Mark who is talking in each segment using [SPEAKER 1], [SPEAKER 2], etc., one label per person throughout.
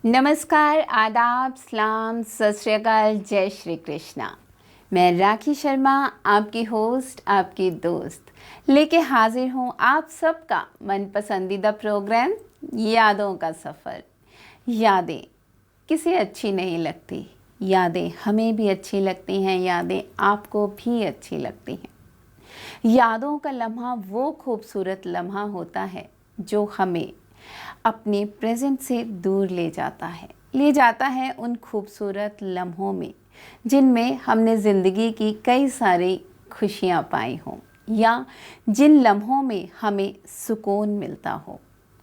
[SPEAKER 1] नमस्कार, आदाब, सलाम, सत श्री अकाल, जय श्री कृष्णा। मैं राखी शर्मा, आपकी होस्ट, आपकी दोस्त, लेके हाजिर हूँ आप सबका मन पसंदीदा प्रोग्राम यादों का सफ़र। यादें किसे अच्छी नहीं लगती, यादें हमें भी अच्छी लगती हैं, यादें आपको भी अच्छी लगती हैं। यादों का लम्हा वो खूबसूरत लम्हा होता है जो हमें अपने प्रेजेंट से दूर ले जाता है उन खूबसूरत लम्हों में जिनमें हमने ज़िंदगी की कई सारी खुशियाँ पाई हों, या जिन लम्हों में हमें सुकून मिलता हो,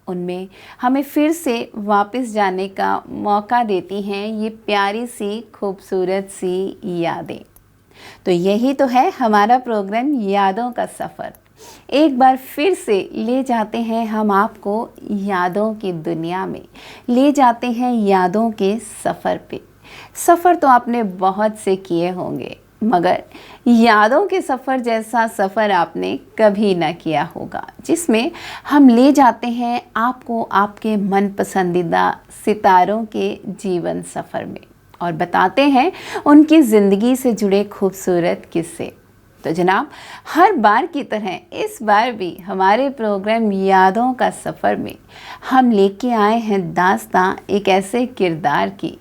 [SPEAKER 1] उनमें हमें फिर से वापस जाने का मौका देती हैं ये प्यारी सी खूबसूरत सी यादें। तो यही तो है हमारा प्रोग्राम यादों का सफ़र। एक बार फिर से ले जाते हैं हम आपको यादों की दुनिया में, ले जाते हैं यादों के सफ़र पे। सफ़र तो आपने बहुत से किए होंगे, मगर यादों के सफ़र जैसा सफ़र आपने कभी ना किया होगा, जिसमें हम ले जाते हैं आपको आपके मन पसंदीदा सितारों के जीवन सफ़र में और बताते हैं उनकी ज़िंदगी से जुड़े खूबसूरत किस्से। तो जनाब, हर बार की तरह इस बार भी हमारे प्रोग्राम यादों का सफ़र में हम लेके आए हैं दास्तां एक ऐसे किरदार की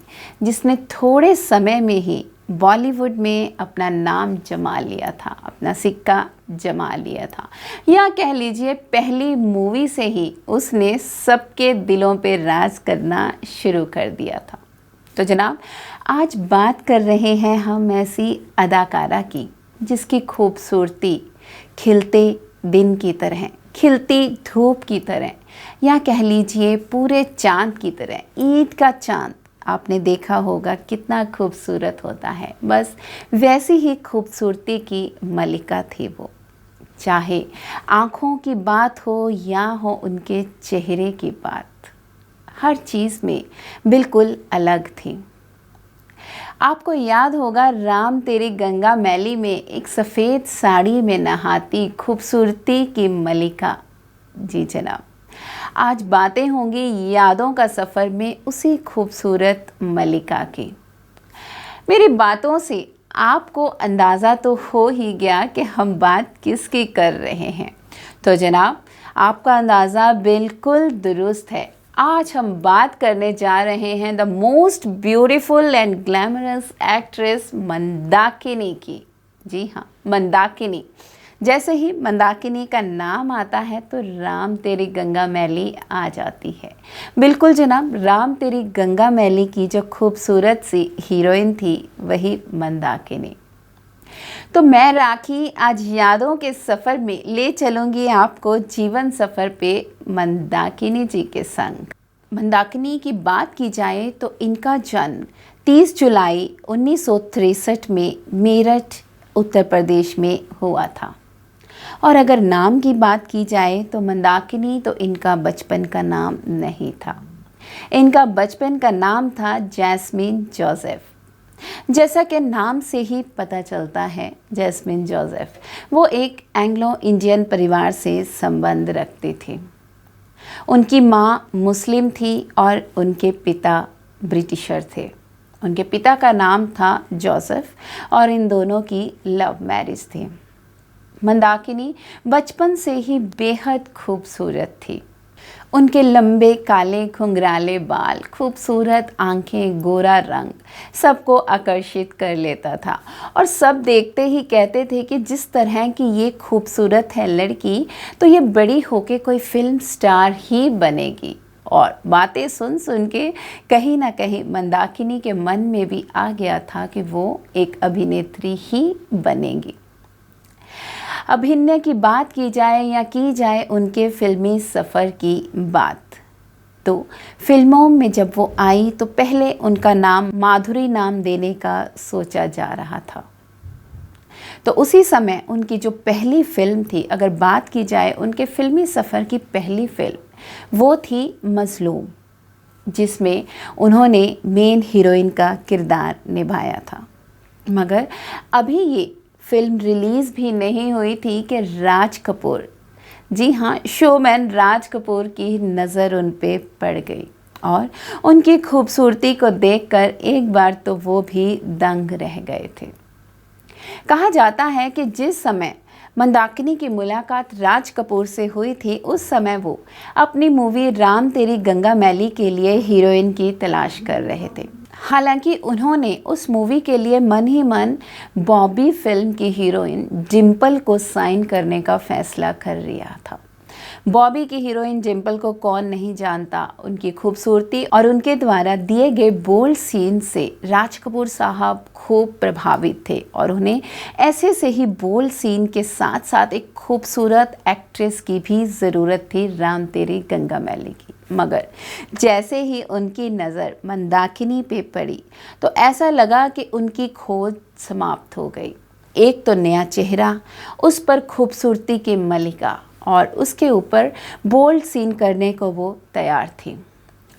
[SPEAKER 1] जिसने थोड़े समय में ही बॉलीवुड में अपना नाम जमा लिया था, अपना सिक्का जमा लिया था, या कह लीजिए पहली मूवी से ही उसने सबके दिलों पे राज करना शुरू कर दिया था। तो जनाब, आज बात कर रहे हैं हम ऐसी अदाकारा की जिसकी खूबसूरती खिलते दिन की तरह, खिलती धूप की तरह, या कह लीजिए पूरे चाँद की तरह, ईद का चाँद आपने देखा होगा कितना खूबसूरत होता है, बस वैसी ही खूबसूरती की मलिका थी वो। चाहे आँखों की बात हो या हो उनके चेहरे की बात, हर चीज़ में बिल्कुल अलग थी। आपको याद होगा राम तेरी गंगा मैली में एक सफ़ेद साड़ी में नहाती खूबसूरती की मलिका। जी जनाब, आज बातें होंगी यादों का सफ़र में उसी खूबसूरत मलिका की। मेरी बातों से आपको अंदाज़ा तो हो ही गया कि हम बात किसकी कर रहे हैं। तो जनाब, आपका अंदाज़ा बिल्कुल दुरुस्त है। आज हम बात करने जा रहे हैं the most beautiful and glamorous actress Mandakini की। जी हाँ, मंदाकिनी। जैसे ही मंदाकिनी का नाम आता है तो राम तेरी गंगा मैली आ जाती है। बिल्कुल जनाब, राम तेरी गंगा मैली की जो खूबसूरत सी हीरोइन थी वही मंदाकिनी। तो मैं राखी आज यादों के सफ़र में ले चलूँगी आपको जीवन सफ़र पे मंदाकिनी जी के संग। मंदाकिनी की बात की जाए तो इनका जन्म 30 जुलाई 1963 में मेरठ, उत्तर प्रदेश में हुआ था। और अगर नाम की बात की जाए तो मंदाकिनी तो इनका बचपन का नाम नहीं था। इनका बचपन का नाम था जैस्मिन जोसेफ। जैसा कि नाम से ही पता चलता है, जैस्मिन जोसेफ वो एक एंग्लो इंडियन परिवार से संबंध रखती थी। उनकी माँ मुस्लिम थी और उनके पिता ब्रिटिशर थे। उनके पिता का नाम था जोसेफ और इन दोनों की लव मैरिज थी। मंदाकिनी बचपन से ही बेहद खूबसूरत थी। उनके लंबे काले घुंघराले बाल, खूबसूरत आंखें, गोरा रंग सबको आकर्षित कर लेता था और सब देखते ही कहते थे कि जिस तरह की ये खूबसूरत है लड़की तो ये बड़ी होके कोई फिल्म स्टार ही बनेगी। और बातें सुन सुन के कहीं ना कहीं मंदाकिनी के मन में भी आ गया था कि वो एक अभिनेत्री ही बनेगी। अभिनय की बात की जाए या की जाए उनके फिल्मी सफ़र की बात, तो फिल्मों में जब वो आई तो पहले उनका नाम माधुरी नाम देने का सोचा जा रहा था। तो उसी समय उनकी जो पहली फिल्म थी, अगर बात की जाए उनके फिल्मी सफ़र की पहली फिल्म, वो थी मज़लूम, जिसमें उन्होंने मेन हीरोइन का किरदार निभाया था। मगर अभी ये फिल्म रिलीज़ भी नहीं हुई थी कि राज कपूर, जी हाँ, शोमैन राज कपूर की नज़र उन पे पड़ गई और उनकी खूबसूरती को देखकर एक बार तो वो भी दंग रह गए थे। कहा जाता है कि जिस समय मंदाकिनी की मुलाकात राज कपूर से हुई थी, उस समय वो अपनी मूवी राम तेरी गंगा मैली के लिए हीरोइन की तलाश कर रहे थे। हालांकि उन्होंने उस मूवी के लिए मन ही मन बॉबी फिल्म की हीरोइन डिम्पल को साइन करने का फैसला कर लिया था। बॉबी की हीरोइन डिम्पल को कौन नहीं जानता। उनकी खूबसूरती और उनके द्वारा दिए गए बोल्ड सीन से राज कपूर साहब खूब प्रभावित थे और उन्हें ऐसे से ही बोल्ड सीन के साथ साथ एक खूबसूरत एक्ट्रेस की भी ज़रूरत थी राम तेरी गंगा मैली की। मगर जैसे ही उनकी नज़र मंदाकिनी पे पड़ी तो ऐसा लगा कि उनकी खोज समाप्त हो गई। एक तो नया चेहरा, उस पर खूबसूरती की मलिका और उसके ऊपर बोल्ड सीन करने को वो तैयार थी।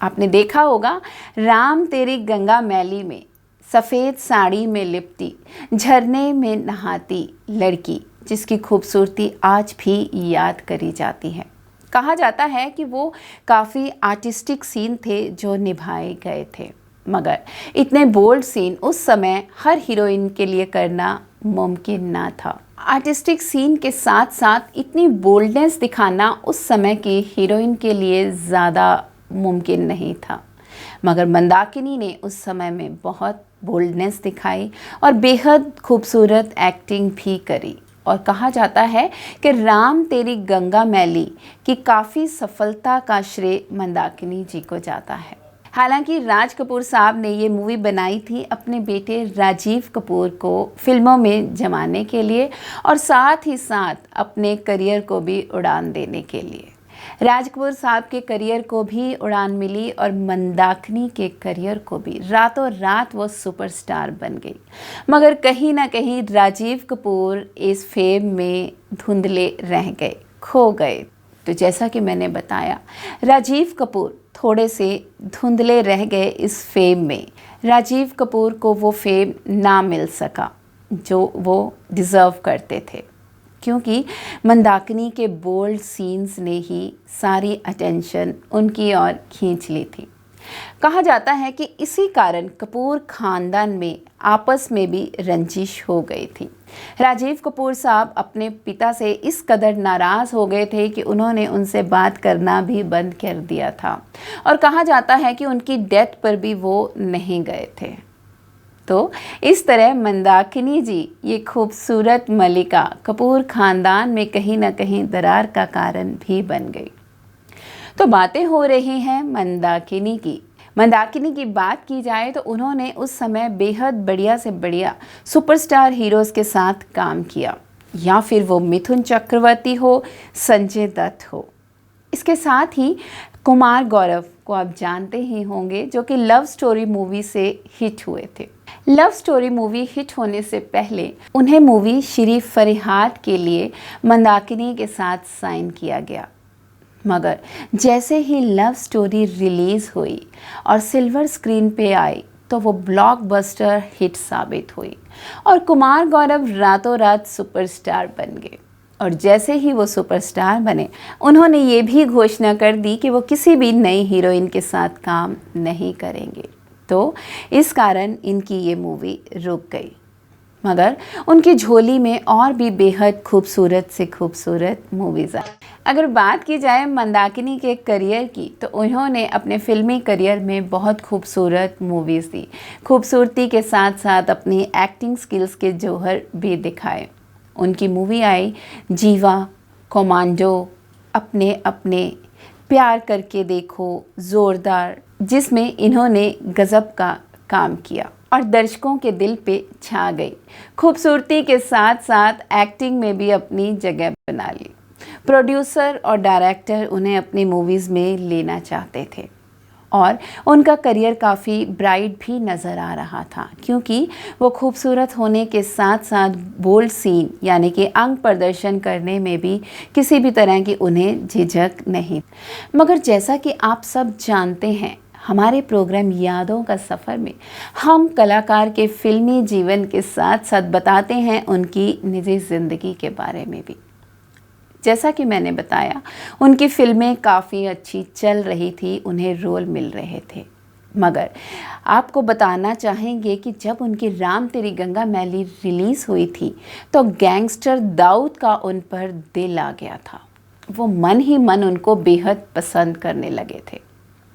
[SPEAKER 1] आपने देखा होगा राम तेरी गंगा मैली में सफ़ेद साड़ी में लिपटी झरने में नहाती लड़की जिसकी खूबसूरती आज भी याद करी जाती है। कहा जाता है कि वो काफ़ी आर्टिस्टिक सीन थे जो निभाए गए थे, मगर इतने बोल्ड सीन उस समय हर हीरोइन के लिए करना मुमकिन ना था। आर्टिस्टिक सीन के साथ साथ इतनी बोल्डनेस दिखाना उस समय की हीरोइन के लिए ज़्यादा मुमकिन नहीं था, मगर मंदाकिनी ने उस समय में बहुत बोल्डनेस दिखाई और बेहद खूबसूरत एक्टिंग भी करी। और कहा जाता है कि राम तेरी गंगा मैली की काफ़ी सफलता का श्रेय मंदाकिनी जी को जाता है। हालांकि राज कपूर साहब ने ये मूवी बनाई थी अपने बेटे राजीव कपूर को फिल्मों में जमाने के लिए और साथ ही साथ अपने करियर को भी उड़ान देने के लिए। राज कपूर साहब के करियर को भी उड़ान मिली और मंदाकिनी के करियर को भी। रातों रात वो सुपरस्टार बन गई, मगर कहीं ना कहीं राजीव कपूर इस फेम में धुंधले रह गए, खो गए। तो जैसा कि मैंने बताया, राजीव कपूर थोड़े से धुंधले रह गए इस फेम में। राजीव कपूर को वो फेम ना मिल सका जो वो डिज़र्व करते थे, क्योंकि मंदाकिनी के बोल्ड सीन्स ने ही सारी अटेंशन उनकी ओर खींच ली थी। कहा जाता है कि इसी कारण कपूर खानदान में आपस में भी रंजिश हो गई थी। राजीव कपूर साहब अपने पिता से इस कदर नाराज़ हो गए थे कि उन्होंने उनसे बात करना भी बंद कर दिया था और कहा जाता है कि उनकी डेथ पर भी वो नहीं गए थे। तो इस तरह मंदाकिनी जी, ये खूबसूरत मलिका, कपूर खानदान में कहीं ना कहीं दरार का कारण भी बन गई। तो बातें हो रही हैं मंदाकिनी की। मंदाकिनी की बात की जाए तो उन्होंने उस समय बेहद बढ़िया से बढ़िया सुपरस्टार हीरोज़ के साथ काम किया, या फिर वो मिथुन चक्रवर्ती हो, संजय दत्त हो। इसके साथ ही कुमार गौरव को आप जानते ही होंगे, जो कि लव स्टोरी मूवी से हिट हुए थे। लव स्टोरी मूवी हिट होने से पहले उन्हें मूवी श्री फरिहाद के लिए मंदाकिनी के साथ साइन किया गया, मगर जैसे ही लव स्टोरी रिलीज़ हुई और सिल्वर स्क्रीन पे आई तो वो ब्लॉकबस्टर हिट साबित हुई और कुमार गौरव रातों रात सुपरस्टार बन गए। और जैसे ही वो सुपरस्टार बने, उन्होंने ये भी घोषणा कर दी कि वो किसी भी नई हीरोइन के साथ काम नहीं करेंगे। तो इस कारण इनकी ये मूवी रुक गई, मगर उनकी झोली में और भी बेहद खूबसूरत से खूबसूरत मूवीज़ आई। अगर बात की जाए मंदाकिनी के करियर की, तो उन्होंने अपने फिल्मी करियर में बहुत खूबसूरत मूवीज़ दी। खूबसूरती के साथ साथ अपनी एक्टिंग स्किल्स के जौहर भी दिखाए। उनकी मूवी आई जीवा, कमांडो, अपने अपने, प्यार करके देखो, ज़ोरदार, जिसमें इन्होंने गज़ब का काम किया और दर्शकों के दिल पे छा गई। खूबसूरती के साथ साथ एक्टिंग में भी अपनी जगह बना ली। प्रोड्यूसर और डायरेक्टर उन्हें अपनी मूवीज़ में लेना चाहते थे और उनका करियर काफ़ी ब्राइट भी नज़र आ रहा था, क्योंकि वो खूबसूरत होने के साथ साथ बोल्ड सीन यानी कि अंग प्रदर्शन करने में भी किसी भी तरह की उन्हें झिझक नहीं। मगर जैसा कि आप सब जानते हैं, हमारे प्रोग्राम यादों का सफ़र में हम कलाकार के फिल्मी जीवन के साथ साथ बताते हैं उनकी निजी ज़िंदगी के बारे में भी। जैसा कि मैंने बताया, उनकी फिल्में काफ़ी अच्छी चल रही थी, उन्हें रोल मिल रहे थे। मगर आपको बताना चाहेंगे कि जब उनकी राम तेरी गंगा मैली रिलीज़ हुई थी तो गैंगस्टर दाऊद का उन पर दिल आ गया था। वो मन ही मन उनको बेहद पसंद करने लगे थे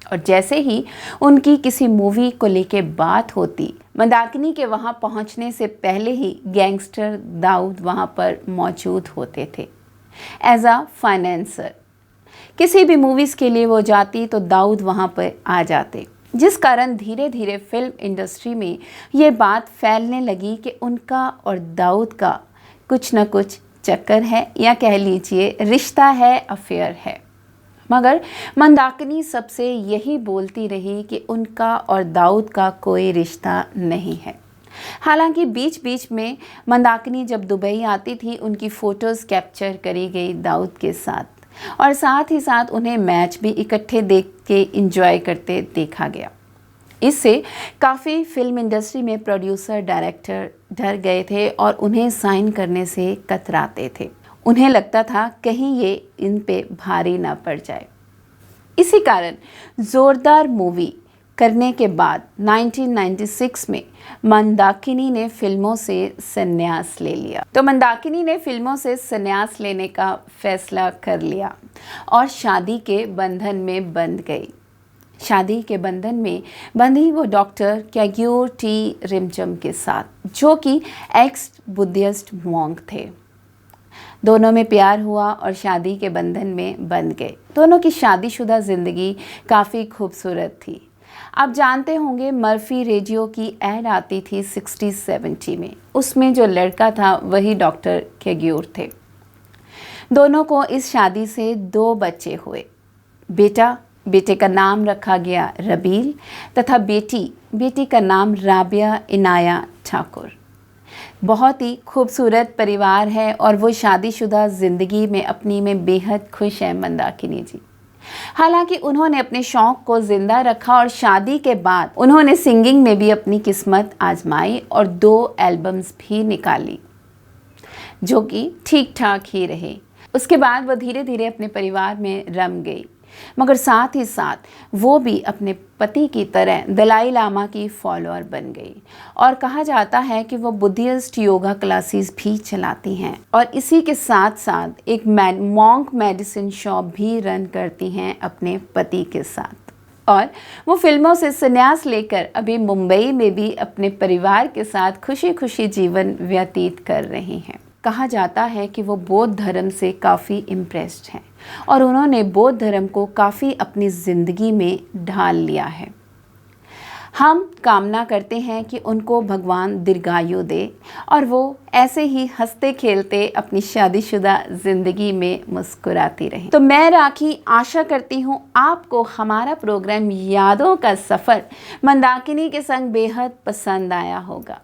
[SPEAKER 1] और जैसे ही उनकी किसी मूवी को लेके बात होती, मंदाकिनी के वहाँ पहुँचने से पहले ही गैंगस्टर दाऊद वहाँ पर मौजूद होते थे एज अ फाइनेंसर। किसी भी मूवीज़ के लिए वो जाती तो दाऊद वहाँ पर आ जाते, जिस कारण धीरे धीरे फिल्म इंडस्ट्री में ये बात फैलने लगी कि उनका और दाऊद का कुछ न कुछ चक्कर है, या कह लीजिए रिश्ता है, अफेयर है। मगर मंदाकिनी सबसे यही बोलती रही कि उनका और दाऊद का कोई रिश्ता नहीं है। हालांकि बीच बीच में मंदाकिनी जब दुबई आती थी, उनकी फ़ोटोज़ कैप्चर करी गई दाऊद के साथ, और साथ ही साथ उन्हें मैच भी इकट्ठे देख के इंजॉय करते देखा गया। इससे काफ़ी फिल्म इंडस्ट्री में प्रोड्यूसर डायरेक्टर डर गए थे और उन्हें साइन करने से कतराते थे। उन्हें लगता था कहीं ये इन पे भारी ना पड़ जाए। इसी कारण ज़ोरदार मूवी करने के बाद 1996 में मंदाकिनी ने फिल्मों से संन्यास ले लिया। तो मंदाकिनी ने फिल्मों से संन्यास लेने का फैसला कर लिया और शादी के बंधन में बंध गई। शादी के बंधन में बंधी वो डॉक्टर कैग्योर टी रिमचम के साथ, जो कि एक्स बुद्धिस्ट मॉन्क थे। दोनों में प्यार हुआ और शादी के बंधन में बंध गए। दोनों की शादीशुदा ज़िंदगी काफ़ी खूबसूरत थी। आप जानते होंगे मर्फी रेडियो की ऐड आती थी 60-70 में, उसमें जो लड़का था वही डॉक्टर कैग्योर थे। दोनों को इस शादी से 2 बच्चे हुए। बेटे का नाम रखा गया रबील तथा बेटी का नाम राबिया इनाया ठाकुर। बहुत ही खूबसूरत परिवार है और वो शादीशुदा ज़िंदगी में अपनी में बेहद खुश हैं मंदाकिनी जी। हालांकि उन्होंने अपने शौक़ को ज़िंदा रखा और शादी के बाद उन्होंने सिंगिंग में भी अपनी किस्मत आजमाई और 2 एल्बम्स भी निकाली, जो कि ठीक ठाक ही रहे। उसके बाद वो धीरे धीरे अपने परिवार में रम गई, मगर साथ ही साथ वो भी अपने पति की तरह दलाई लामा की फॉलोअर बन गई और कहा जाता है कि वो बुद्धिस्ट योगा क्लासेस भी चलाती हैं और इसी के साथ साथ एक मॉन्क मेडिसिन शॉप भी रन करती हैं अपने पति के साथ। और वो फिल्मों से संन्यास लेकर अभी मुंबई में भी अपने परिवार के साथ खुशी खुशी जीवन व्यतीत कर रही हैं। कहा जाता है कि वो बौद्ध धर्म से काफ़ी इम्प्रेस्ड हैं और उन्होंने बौद्ध धर्म को काफ़ी अपनी ज़िंदगी में ढाल लिया है। हम कामना करते हैं कि उनको भगवान दीर्घायु दे और वो ऐसे ही हंसते खेलते अपनी शादीशुदा ज़िंदगी में मुस्कुराती रहें। तो मैं राखी आशा करती हूँ आपको हमारा प्रोग्राम यादों का सफ़र मंदाकिनी के संग बेहद पसंद आया होगा।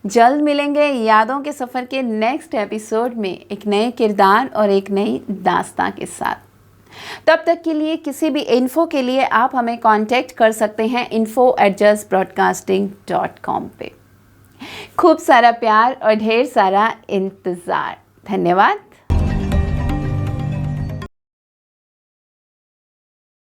[SPEAKER 1] जल्द मिलेंगे यादों के सफ़र के नेक्स्ट एपिसोड में एक नए किरदार और एक नई दास्तां के साथ। तब तक के लिए किसी भी इन्फो के लिए आप हमें कांटेक्ट कर सकते हैं info@justbroadcasting.com पे। खूब सारा प्यार और ढेर सारा इंतज़ार। धन्यवाद।